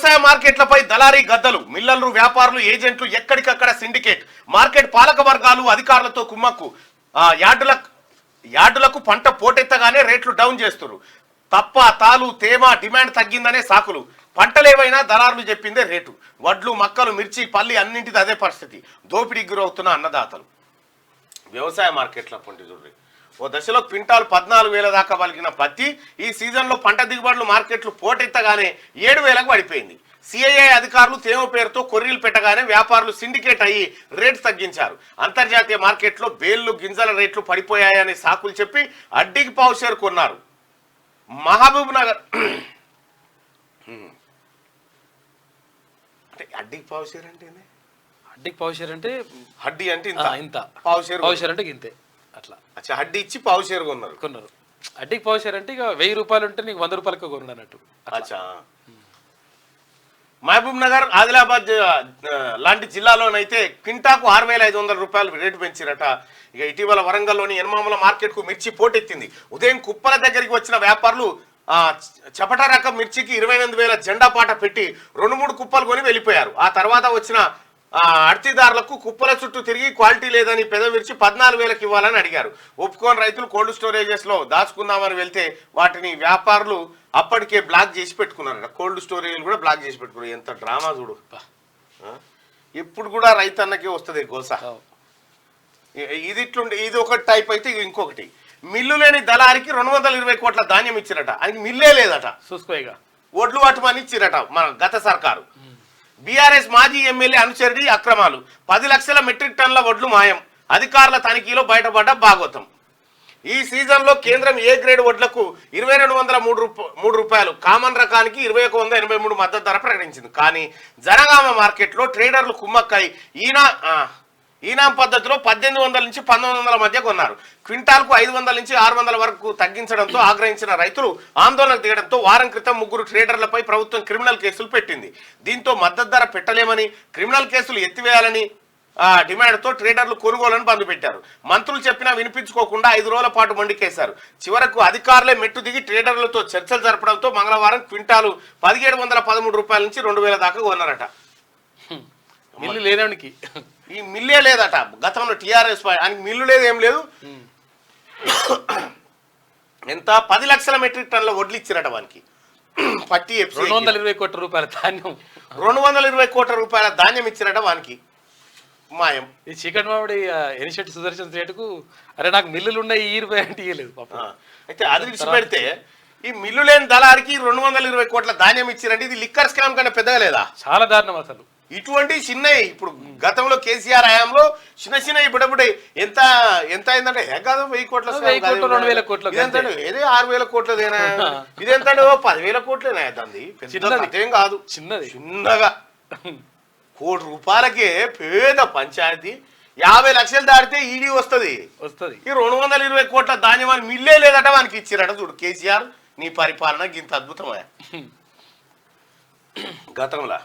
వ్యవసాయ మార్కెట్లపై దళారీ గద్దలు, మిల్లర్లు, వ్యాపారులు, ఏజెంట్లు ఎక్కడికక్కడ సిండికేట్, మార్కెట్ పాలక వర్గాలు అధికారులతో కుమ్మక్కు. యార్డులకు పంట పోటెత్తగానే రేట్లు డౌన్ చేస్తున్నారు. తప్ప, తాలు, తేమ, డిమాండ్ తగ్గిందనే సాకులు. పంటలేవైనా దళారులు చెప్పిందే రేటు. వడ్లు, మక్కలు, మిర్చి, పల్లి అన్నింటిది అదే పరిస్థితి. దోపిడీకి గురవుతున్న అన్నదాతలు. వ్యవసాయ మార్కెట్ల పొంటి చూడండి, ఓ దశలో క్వింటాల్ 14,000 దాకా పలికిన పత్తి ఈ సీజన్లో పంట దిగుబడులు మార్కెట్లు పోటెత్తగానే 7,000కు పడిపోయింది. సిఐఐ అధికారులు తేమ పేరుతో కొర్రీలు పెట్టగానే వ్యాపారులు సిండికేట్ అయ్యి రేటు తగ్గించారు. అంతర్జాతీయ మార్కెట్లో బేళ్లు, గింజల రేట్లు పడిపోయాయని సాకులు చెప్పి అడ్డీకి పావుషేరు కొన్నారు. మహబూబ్ నగర్ అంటే అడ్డీకి పావుషేరు అంటే అడ్డీకి పావుషేరు అంటే హడ్డీ అంటే ఇంత పావుషేరు అంటే ఇంతే అట్లా. అచ్చా, హడ్డీ ఇచ్చి పావుషేరు కొన్నారు. అడ్డీకి పావుషేరు అంటే ఇక 1,000 రూపాయలు ఉంటే నీకు 100 రూపాయలకు కొన్నాడు అన్నట్టు. అచ్చా. మహబూబ్ నగర్, ఆదిలాబాద్ లాంటి జిల్లాలోనైతే క్వింటాకు 6,500 రూపాయలు రేటు పెంచిరట. ఇక ఇటీవల వరంగల్లోని ఎనమాముల మార్కెట్ కు మిర్చి పోటెత్తింది. ఉదయం కుప్పల దగ్గరికి వచ్చిన వ్యాపారులు చపట రకం మిర్చికి 28,000 జెండా పాట పెట్టి 2-3 కుప్పలు కొని వెళ్ళిపోయారు. ఆ తర్వాత వచ్చిన అర్తిదారులకు కుప్పల చుట్టూ తిరిగి క్వాలిటీ లేదని పెద్ద మిర్చి 14,000కి ఇవ్వాలని అడిగారు. ఒప్పుకోని రైతులు కోల్డ్ స్టోరేజెస్ లో దాచుకుందామని వెళ్తే వాటిని వ్యాపారులు అప్పటికే బ్లాక్ చేసి పెట్టుకున్నారట. కోల్డ్ స్టోరేజ్ కూడా బ్లాక్ చేసి పెట్టుకున్నారు. ఎంత డ్రామా చూడు. ఇప్పుడు కూడా రైతన్నకే వస్తుంది గోస. ఇది ఒకటి టైప్ అయితే ఇంకొకటి, మిల్లు లేని దళారికి 220 కోట్ల ధాన్యం ఇచ్చిరట. ఆయనకి మిల్లే లేదట. చూసుకోగా ఒడ్లు వాటమని ఇచ్చిరట మన గత సర్కారు. బీఆర్ఎస్ మాజీ ఎమ్మెల్యే అనుచరుడి అక్రమాలు, 10 లక్షల మెట్రిక్ టన్నుల వడ్లు మాయం, అధికారుల తనిఖీలో బయటపడ్డ భాగవతం. ఈ సీజన్లో కేంద్రం ఏ గ్రేడ్ వడ్లకు 2,203 రూపాయలు, కామన్ రకానికి 2,183 మద్దతు ధర ప్రకటించింది. కానీ జనగామ మార్కెట్లో ట్రేడర్లు కుమ్మక్కై ఈనాం పద్ధతిలో 1,800 నుంచి 1,900 మధ్య కొన్నారు. క్వింటాల్కు 500 నుంచి 600 వరకు తగ్గించడంతో ఆగ్రహించిన రైతులు ఆందోళనకు దిగడంతో వారం క్రితం 3 ట్రేడర్లపై ప్రభుత్వం క్రిమినల్ కేసులు పెట్టింది. దీంతో మద్దతు ధర పెట్టలేమని, క్రిమినల్ కేసులు ఎత్తివేయాలని డిమాండ్తో ట్రేడర్లు కొనుగోలను బంద్ పెట్టారు. మంత్రులు చెప్పినా వినిపించుకోకుండా 5 రోజుల పాటు మండికేశారు. చివరకు అధికారులే మెట్టు దిగి ట్రేడర్లతో చర్చలు జరపడంతో మంగళవారం క్వింటాలు 1,713 రూపాయల నుంచి 2,000 దాకా కొన్నారట. మిల్లు లేదానికి ఈ మిల్లే లేదట. గతంలో టీఆర్ఎస్ ఆయనకి మిల్లు లేదు, ఏం లేదు. ఎంత 10 లక్షల మెట్రిక్ టన్నుల వడ్లు ఇచ్చిరట వానికి. పట్టి 220 కోట్ల రూపాయల ధాన్యం, 220 కోట్ల రూపాయల ధాన్యం ఇచ్చిరట వానికి. మాయం. ఈ చికెన్ మామిడి ఎనిశెట్టి సుదర్శన్ రేటుకు అరే నాకు మిల్లులు ఉన్నాయి ఈ రూపాయి అంటే ఇవ్వలేదు. అయితే అది విడిచిపెడితే ఈ మిల్లు లేని దళారికి 220 కోట్ల ధాన్యం ఇచ్చిరంటే ఇది లిక్కర్ స్కామ్ కన్నా పెద్దగా లేదా? చాలా దారుణం అసలు. ఇటువంటి చిన్నవి ఇప్పుడు గతంలో కేసీఆర్ హయాంలో చిన్న బుడబుడే ఎంత అయిందంటే కాదు 1,000 కోట్ల 2,000 కోట్ల ఏదే 6,000 కోట్లదేనా, ఇదెంత 10,000 కోట్లేనా? దాన్ని పెద్దదేం కాదు, చిన్నగా 1 కోటి రూపాయలకే పేద పంచాయతీ 50 లక్షలు దాటితే ఈడీ వస్తుంది. ఈ 220 కోట్ల ధాన్యం అని మిల్లే లేదట వానికి ఇచ్చిరట. చూడు కేసీఆర్, నీ పరిపాలన ఇంత అద్భుతమా గతంలో.